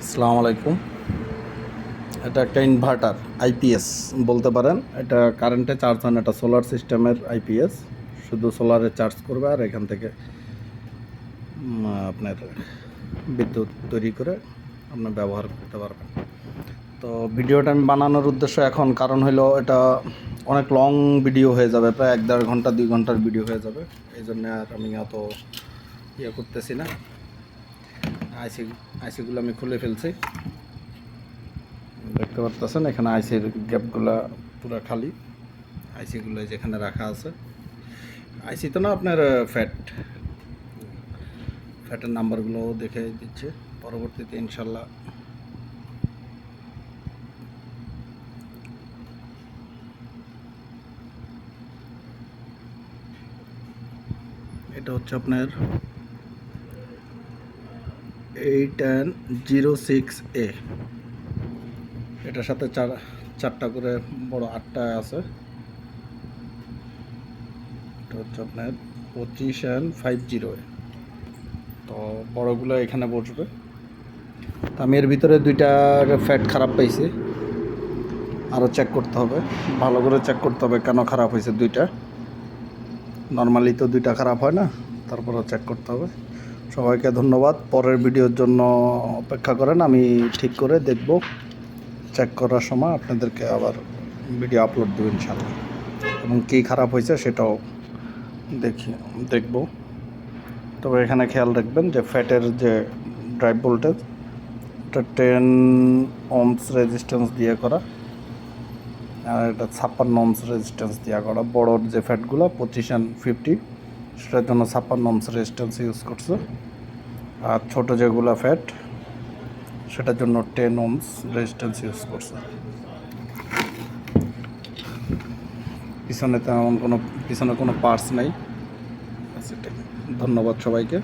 আসসালামু আলাইকুম। এটা একটা ইনভার্টার আইপিএস বলতে পারেন। এটা কারেন্টে চার্জ হয় না, এটা সোলার সিস্টেমের আইপিএস। শুধু সোলারে চার্জ করবে আর এখান থেকে আপনার বিদ্যুৎ তৈরি করে আপনার ব্যবহার করতে পারবেন। তো ভিডিওটা আমি বানানোর উদ্দেশ্য এখন কারণ হলো এটা অনেক লং ভিডিও হয়ে যাবে, প্রায় 1-1.5 ঘন্টা 2 ঘন্টার ভিডিও হয়ে যাবে। এই জন্য আর আমি অত করতেছি না। আইসিগুলো আমি খুলে ফেলছি, দেখতে পারতেছেন। এখানে আইসির গ্যাপগুলো পুরো খালি, আইসিগুলো যেখানে রাখা আছে। আইসি তো না, আপনার ফ্যাটের নাম্বারগুলোও দেখে দিচ্ছে পরবর্তীতে ইনশাল্লাহ। এটা হচ্ছে আপনার 8N06A। এটার সাথে চারটা করে বড় 8টা আছে। এটা হচ্ছে আপনার 25N50। তো বড়গুলো এখানে বসবে। তো আমি এর ভিতরে 2টা ফ্যাট খারাপ পাইছি, আরও চেক করতে হবে, ভালো করে চেক করতে হবে কেন খারাপ হয়েছে 2টা। নর্মালি তো 2টা খারাপ হয় না, তারপরও চেক করতে হবে। সবাইকে ধন্যবাদ। পরের ভিডিওর জন্য অপেক্ষা করেন, আমি ঠিক করে দেখব। চেক করার সময় আপনাদেরকে আবার ভিডিও আপলোড দেবো ইনশাআল্লাহ, এবং কী খারাপ হয়েছে সেটাও দেখব। তবে এখানে খেয়াল রাখবেন যে ফ্যাটের যে ড্রাইভ ভোল্টেজ, এটা 10 ohms রেজিস্ট্যান্স দিয়ে করা, আর এটা 56 ohms রেজিস্ট্যান্স দিয়ে করা। বড়োর যে ফ্যাটগুলো 25N50, সেটার জন্য 56 ohms রেজিস্ট্যান্স ইউজ করছে। আর ছোটো যেগুলো ফ্যাট, সেটার জন্য 10 ohms রেজিস্ট্যান্স ইউজ করছে। পিছনে তেমন পিছনে কোনো পার্টস নেই। ধন্যবাদ সবাইকে।